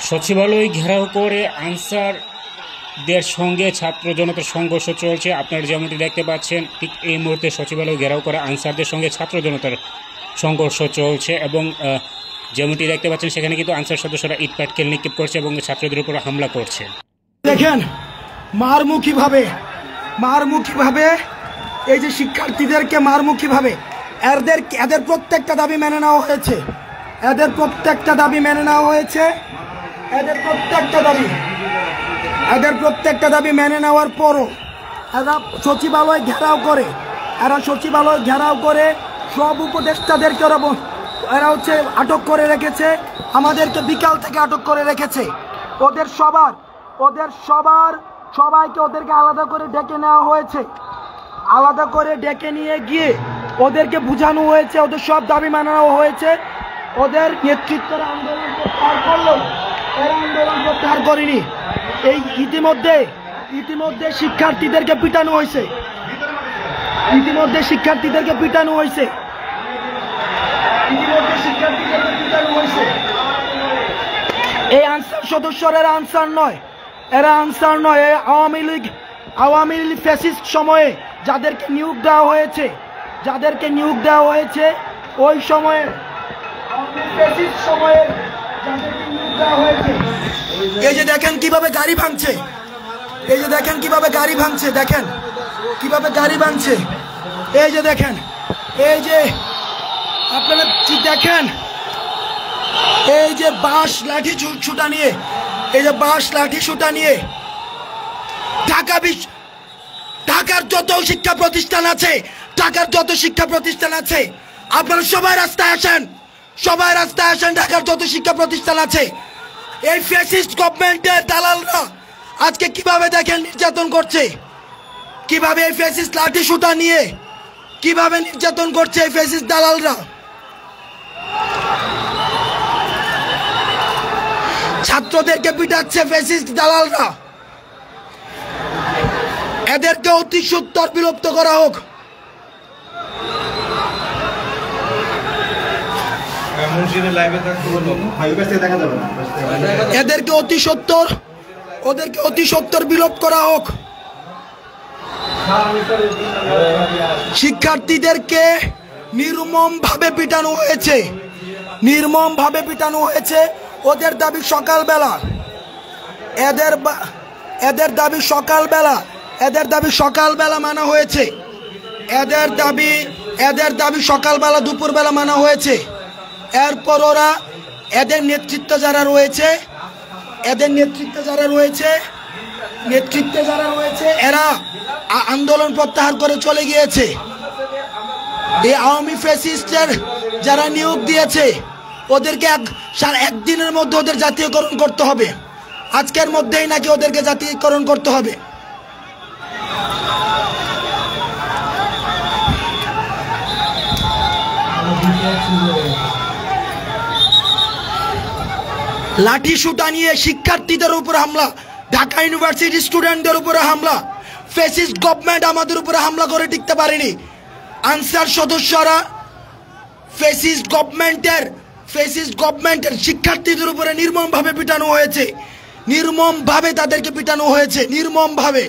সচিবালয় ঘেরাও করে আনসারদের সঙ্গে ছাত্র জনতার সংঘর্ষ চলছে। আপনারা যেমনটি দেখতে পাচ্ছেন, ঠিক এই মুহূর্তে সচিবালয় ঘেরাও করে আনসারদের সঙ্গে ছাত্র জনতার সংঘর্ষ চলছে এবং যেমনটি দেখতে পাচ্ছেন সেখানে কিন্তু আনসার সদস্যরা ইট পাটকেল নিক্ষেপ করছে এবং ছাত্রদের উপর হামলা করছে। দেখেন মারমুখীভাবে এই যে শিক্ষার্থীদেরকে মারমুখীভাবে এদের প্রত্যেকটা দাবি মেনে নেওয়া হয়েছে। এদের প্রত্যেকটা দাবি মেনে নেওয়ার পরও এরা সচিবালয় ঘেরাও করে সব উপদেষ্টাদেরকে এরা আটক করে রেখেছে। আমাদেরকে বিকাল থেকে আটক করে রেখেছে। সবাইকে আলাদা করে ডেকে নেওয়া হয়েছে। আলাদা করে ডেকে নিয়ে গিয়ে ওদেরকে বোঝানো হয়েছে, ওদের সব দাবি মেনে নেওয়া হয়েছে। ওদের নেতৃত্বের আন্দোলন প্রত্যাহার করলো, এরা আন্দোলন প্রত্যাহার করেনি। এই ইতিমধ্যে শিক্ষার্থীদেরকে পিটানো হয়েছে। এই আনসার সদস্যরা এরা আনসার নয়। আওয়ামী লীগ ফ্যাসিস্ট সময়ে যাদেরকে নিয়োগ দেওয়া হয়েছে ওই সময়ে এই যে দেখেন কিভাবে গাড়ি ভাঙছে, দেখেন এই যে আপনারা দেখেন এই যে বাঁশ লাঠি ছুটা নিয়ে ঢাকার যত শিক্ষা প্রতিষ্ঠান আছে আপনারা সবাই রাস্তায় আসেন। ঢাকার যত শিক্ষা প্রতিষ্ঠান আছে, এই ফ্যাসিস্ট গভর্নমেন্টের দালালরা আজকে কিভাবে দেখেন নির্যাতন করছে, কিভাবে এই ফ্যাসিস্ট লাঠি সুতা নিয়ে কিভাবে নির্যাতন করছে এই ফ্যাসিস্ট দালালরা। ছাত্রদেরকে পিটাচ্ছে ফ্যাসিস্ট দালালরা। এদেরকে অতি সত্বর বিলুপ্ত করা হোক। এদেরকে অতি সত্বর বিলোপ করা হোক। শিক্ষার্থীদেরকে নির্মম ভাবে পিটানো হয়েছে। ওদের দাবি সকালবেলা মানা হয়েছে। এদের দাবি সকালবেলা দুপুরবেলা মানা হয়েছে। এরপর ওরা এদের নেতৃত্বে যারা রয়েছে এরা আন্দোলন প্রত্যাহার করে চলে গিয়েছে। এই আওয়ামী ফ্যাসিস্টের যারা নিয়োগ দিয়েছে ওদেরকে একদিনের মধ্যে ওদের জাতীয়করণ করতে হবে। আজকের মধ্যেই নাকি ওদেরকে জাতীয়করণ করতে হবে। লাঠি সুটা নিয়ে শিক্ষার্থীদের উপর হামলা, ঢাকা ইউনিভার্সিটি স্টুডেন্টদের উপরে হামলা। ফ্যাসিস্ট গভর্নমেন্ট আমাদের উপরে হামলা করে টিকতে পারেনি। আনসার সদস্যরা ফ্যাসিস্ট গভর্নমেন্টের শিক্ষার্থীদের উপরে নির্মমভাবে পিটানো হয়েছে। তাদেরকে পিটানো হয়েছে নির্মমভাবে।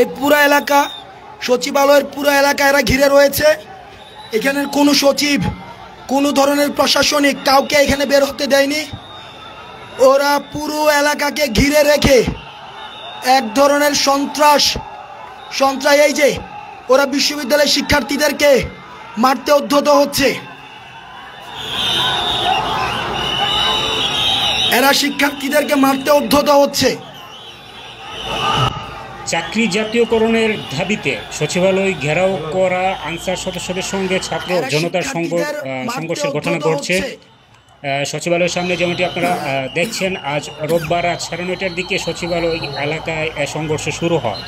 এই পুরো এলাকা, সচিবালয়ের পুরো এলাকা এরা ঘিরে রয়েছে। এখানের কোনো সচিব, কোনো ধরনের প্রশাসনিক কাউকে এখানে বের হতে দেয়নি। ওরা পুরো এলাকাকে ঘিরে রেখে এক ধরনের সন্ত্রাস এই যে ওরা বিশ্ববিদ্যালয়ের শিক্ষার্থীদেরকে মারতে উদ্যত হচ্ছে। চাকরি জাতীয়করণের দাবিতে সচিবালয় ঘেরাও করা আনসার সদস্যদের সঙ্গে ছাত্র জনতার সংঘর্ষের ঘটনা ঘটছে সচিবালয়ের সামনে। যেমনটি আপনারা দেখছেন, আজ রোববার রাত 9:30টার দিকে সচিবালয় এলাকায় সংঘর্ষ শুরু হয়।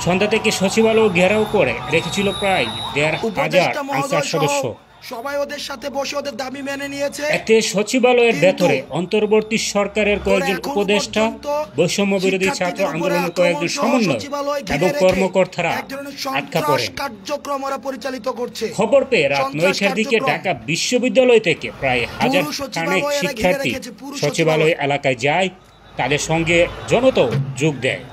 সন্ধ্যা থেকে সচিবালয় ঘেরাও করে রেখেছিল প্রায় 1,500 আনসার সদস্য। সবাই ওদের সাথে বসে ওদের দাবি মেনে নিয়েছে। এতে সচিবালয়ের কিন্তু ভেতরে অন্তর্বর্তী সরকারের কয়েকজন এখনো উপদেষ্টা, পর্যন্ত বৈষম্য বিরোধী ছাত্র শিক্ষার্থীদের উপরে আন্দোলনের আক্রমণ কয়েকজন সহ সমন্বয় সচিবালয় ঘিরে এবং রেখে কর্মকর্তারা এক ধরনের আটকা সন্ত্রাস পড়েন। কার্যক্রম ওরা পরিচালিত করছে। খবর পেয়ে রাত সন্ত্রাস 9টার দিকে কার্যক্রম। ঢাকা বিশ্ববিদ্যালয় থেকে প্রায় হাজার পুরো খানেক সচিবালয় এরা ঘিরে শিক্ষার্থী রেখেছে, পুরো সচিবালয় সচিবালয়। এলাকায় যায়, তাদের সঙ্গে জনতাও যোগ দেয়।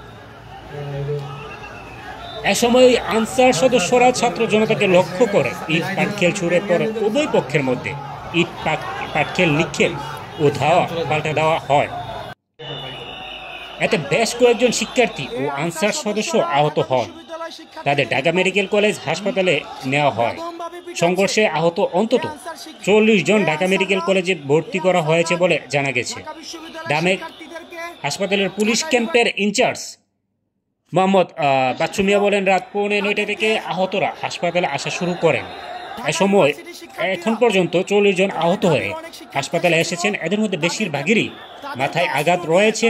এ সময় আনসার সদস্যরা ছাত্র জনতাকে লক্ষ্য করে ইট পাটকেল ছুড়ে পড়ে উভয় পক্ষের মধ্যে। ইট পাটকেল নিক্ষেপ ও ধাওয়া পাল্টা দেওয়া হয়। এতে বেশ কয়েকজন শিক্ষার্থী ও আনসার সদস্য আহত হন। তাদের ঢাকা মেডিকেল কলেজ হাসপাতালে নেওয়া হয়। সংঘর্ষে আহত অন্তত 40 জন ঢাকা মেডিকেল কলেজে ভর্তি করা হয়েছে বলে জানা গেছে। ঢামেক হাসপাতালের পুলিশ ক্যাম্পের ইনচার্জ মোহাম্মদ বাচ্চু মিয়া বলেন, রাত 9:15 থেকে আহতরা হাসপাতালে আসা শুরু করেন। এ সময় এখন পর্যন্ত 40 জন আহত হয়ে হাসপাতালে এসেছেন। এদের মধ্যে বেশিরভাগেরই মাথায় আঘাত রয়েছে।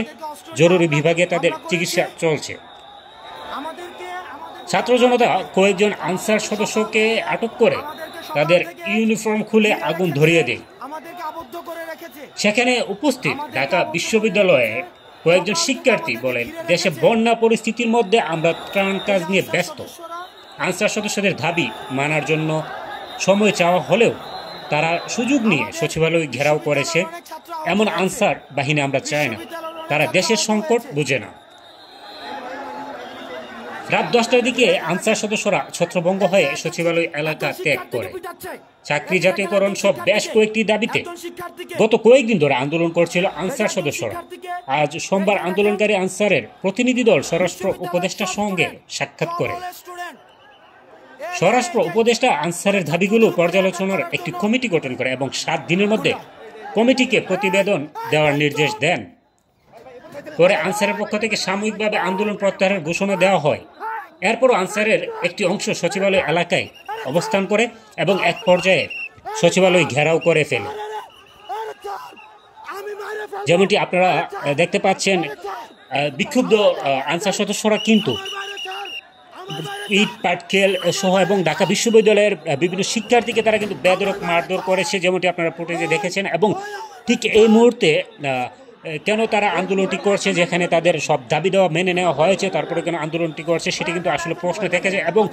জরুরি বিভাগে তাদের চিকিৎসা চলছে। ছাত্র জনতা কয়েকজন আনসার সদস্যকে আটক করে তাদের ইউনিফর্ম খুলে আগুন ধরিয়ে দেয়। সেখানে উপস্থিত ঢাকা বিশ্ববিদ্যালয়ে কয়েকজন শিক্ষার্থী বলেন, দেশে বন্যা পরিস্থিতির মধ্যে আমরা ত্রাণ কাজ নিয়ে ব্যস্ত। আনসার সদস্যদের দাবি মানার জন্য সময় চাওয়া হলেও তারা সুযোগ নিয়ে সচিবালয় ঘেরাও করেছে। এমন আনসার বাহিনী আমরা চাই না, তারা দেশের সংকট বুঝে না। রাত 10টার দিকে আনসার সদস্যরা ছত্রভঙ্গ হয়ে সচিবালয় এলাকা ত্যাগ করে। চাকরি জাতীয়করণ সব বেশ কয়েকটি দাবিতে গত কয়েকদিন ধরে আন্দোলন করছিল আনসার সদস্যরা। আজ সোমবার আন্দোলনকারী আনসারের প্রতিনিধি দল স্বরাষ্ট্র উপদেষ্টার সঙ্গে সাক্ষাৎ করে। স্বরাষ্ট্র উপদেষ্টা আনসারের দাবিগুলো পর্যালোচনার একটি কমিটি গঠন করে এবং 7 দিনের মধ্যে কমিটিকে প্রতিবেদন দেওয়ার নির্দেশ দেন। পরে আনসারের পক্ষ থেকে সাময়িকভাবে আন্দোলন প্রত্যাহারের ঘোষণা দেওয়া হয়। এরপরও আনসারের একটি অংশ সচিবালয় এলাকায় অবস্থান করে এবং এক পর্যায়ে সচিবালয় ঘেরাও করে ফেলে। যেমনটি আপনারা দেখতে পাচ্ছেন, বিক্ষুব্ধ আনসার সদস্যরা কিন্তু ইট পাটকেল সহ এবং ঢাকা বিশ্ববিদ্যালয়ের বিভিন্ন শিক্ষার্থীকে তারা কিন্তু বেধড়ক মারধর করেছে, যেমনটি আপনারা ফুটেজে দেখেছেন। এবং ঠিক এই মুহূর্তে কেন তারা আন্দোলনটি করছে, যেখানে তাদের সব দাবি দেওয়া মেনে নেওয়া হয়েছে, তারপরে কেন আন্দোলনটি করছে সেটি কিন্তু আসলে প্রশ্ন থেকে যায়। এবং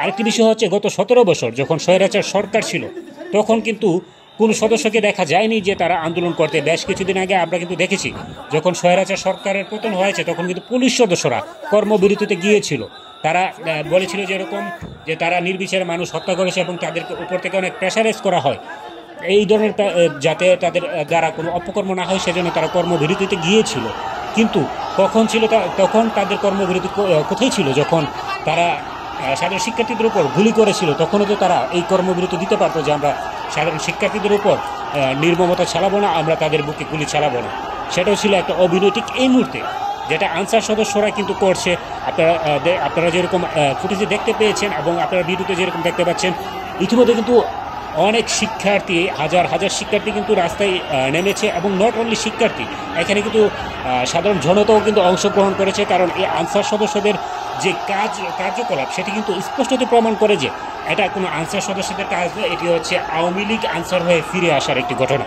আরেকটি বিষয় হচ্ছে, গত 17 বছর যখন স্বৈরাচার সরকার ছিল তখন কিন্তু কোনো সদস্যকে দেখা যায়নি যে তারা আন্দোলন করতে। বেশ কিছুদিন আগে আমরা কিন্তু দেখেছি, যখন স্বৈরাচার সরকারের পতন হয়েছে তখন কিন্তু পুলিশ সদস্যরা কর্মবিরতিতে গিয়েছিল। তারা বলেছিল যেরকম যে তারা নির্বিচারে মানুষ হত্যা করেছে এবং তাদেরকে উপর থেকে অনেক প্রেশারাইজ করা হয় এই ধরনের, যাতে তাদের দ্বারা কোনো অপকর্ম না হয় সেজন্য তারা কর্মবিরতিতে গিয়েছিল। কিন্তু কখন ছিল তখন তাদের কর্মবিরতি কোথায় ছিল? যখন তারা সাধারণ শিক্ষার্থীদের উপর গুলি করেছিল তখনও তো তারা এই কর্মবিরতি দিতে পারতো যে আমরা সাধারণ শিক্ষার্থীদের উপর নির্মমতা চালাবো না, আমরা তাদের বুকে গুলি চালাবো না। সেটাও ছিল একটা অভিনয়। ঠিক এই মুহূর্তে যেটা আনসার সদস্যরা কিন্তু করছে, আপনারা যেরকম ফুটেজে দেখতে পেয়েছেন এবং আপনারা ভিডিওতে যেরকম দেখতে পাচ্ছেন, ইতিমধ্যে কিন্তু অনেক শিক্ষার্থী, হাজার হাজার শিক্ষার্থী কিন্তু রাস্তায় নেমেছে। এবং নট অনলি শিক্ষার্থী, এখানে কিন্তু সাধারণ জনতাও কিন্তু অংশগ্রহণ করেছে। কারণ এই আনসার সদস্যদের যে কার্যকলাপ সেটি কিন্তু স্পষ্টত প্রমাণ করে যে এটা কোনো আনসার সদস্যদের কাজ নয়, এটি হচ্ছে আওয়ামী লীগ আনসার হয়ে ফিরে আসার একটি ঘটনা।